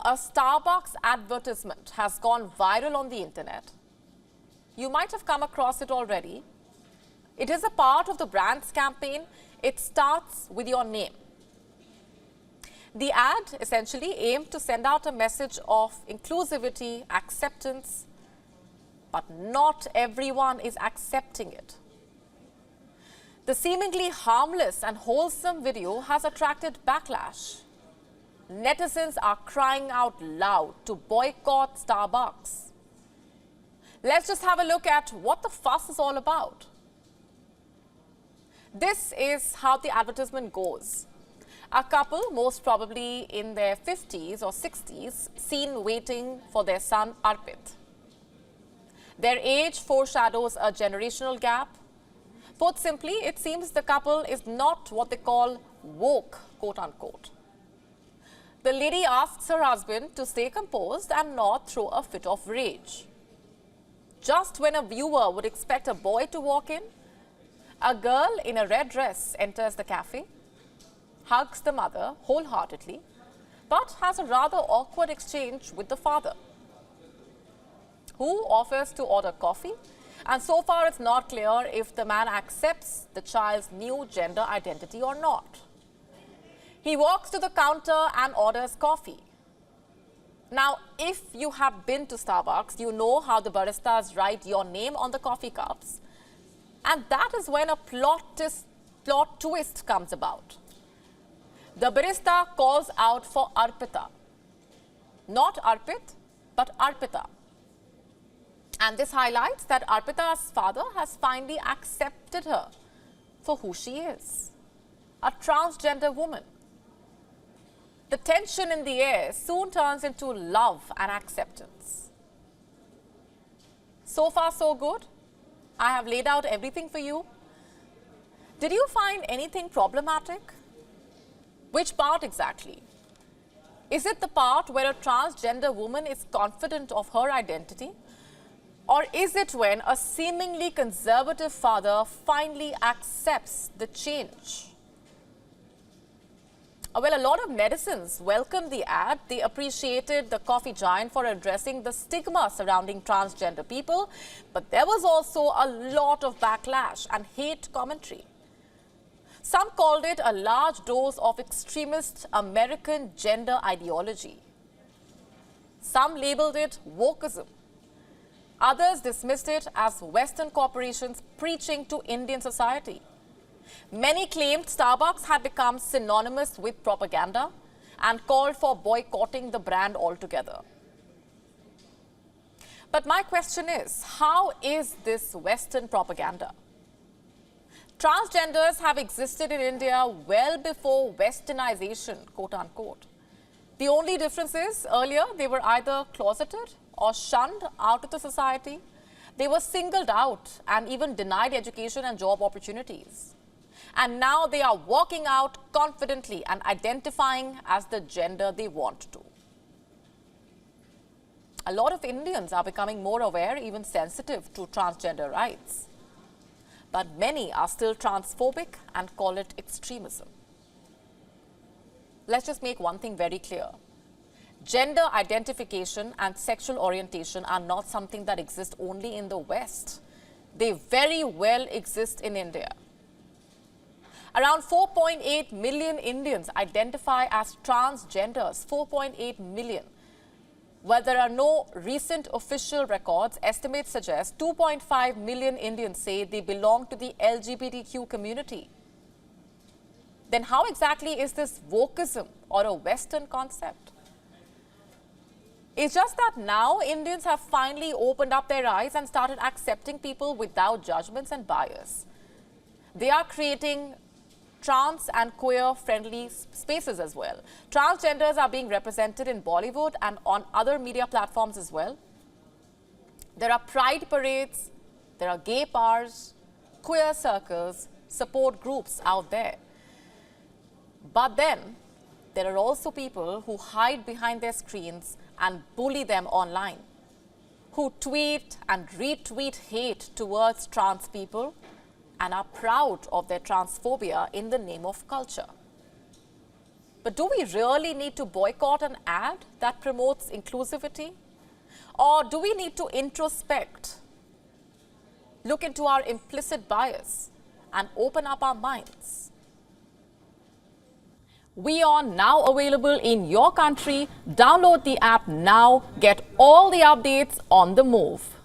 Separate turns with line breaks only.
A Starbucks advertisement has gone viral on the internet. You might have come across it already. It is a part of the brand's campaign. It starts with your name. The ad essentially aimed to send out a message of inclusivity, acceptance, but not everyone is accepting it. The seemingly harmless and wholesome video has attracted backlash. Netizens are crying out loud to boycott Starbucks. Let's just have a look at what the fuss is all about. This is how the advertisement goes. A couple, most probably in their 50s or 60s, seen waiting for their son Arpit. Their age foreshadows a generational gap. Put simply, it seems the couple is not what they call woke, quote unquote. The lady asks her husband to stay composed and not throw a fit of rage. Just when a viewer would expect a boy to walk in, a girl in a red dress enters the cafe, hugs the mother wholeheartedly, but has a rather awkward exchange with the father, who offers to order coffee, and so far it's not clear if the man accepts the child's new gender identity or not. He walks to the counter and orders coffee. Now, if you have been to Starbucks, you know how the baristas write your name on the coffee cups. And that is when a plot twist comes about. The barista calls out for Arpita. Not Arpit, but Arpita. And this highlights that Arpita's father has finally accepted her for who she is, a transgender woman. The tension in the air soon turns into love and acceptance. So far, so good. I have laid out everything for you. Did you find anything problematic? Which part exactly? Is it the part where a transgender woman is confident of her identity? Or is it when a seemingly conservative father finally accepts the change? Well, a lot of netizens welcomed the ad. They appreciated the coffee giant for addressing the stigma surrounding transgender people. But there was also a lot of backlash and hate commentary. Some called it a large dose of extremist American gender ideology. Some labeled it wokeism. Others dismissed it as Western corporations preaching to Indian society. Many claimed Starbucks had become synonymous with propaganda and called for boycotting the brand altogether. But my question is, how is this Western propaganda? Transgenders have existed in India well before westernization, quote unquote. The only difference is, earlier they were either closeted or shunned out of the society. They were singled out and even denied education and job opportunities. And now they are walking out confidently and identifying as the gender they want to. A lot of Indians are becoming more aware, even sensitive to transgender rights. But many are still transphobic and call it extremism. Let's just make one thing very clear. Gender identification and sexual orientation are not something that exists only in the West. They very well exist in India. Around 4.8 million Indians identify as transgenders, 4.8 million. While there are no recent official records, estimates suggest 2.5 million Indians say they belong to the LGBTQ community. Then how exactly is this wokeism or a Western concept? It's just that now Indians have finally opened up their eyes and started accepting people without judgments and bias. They are creating trans and queer-friendly spaces as well. Transgenders are being represented in Bollywood and on other media platforms as well. There are pride parades, there are gay bars, queer circles, support groups out there. But then, there are also people who hide behind their screens and bully them online, who tweet and retweet hate towards trans people and are proud of their transphobia in the name of culture. But do we really need to boycott an ad that promotes inclusivity? Or do we need to introspect, look into our implicit bias, and open up our minds? WION now available in your country. Download the app now. Get all the updates on the move.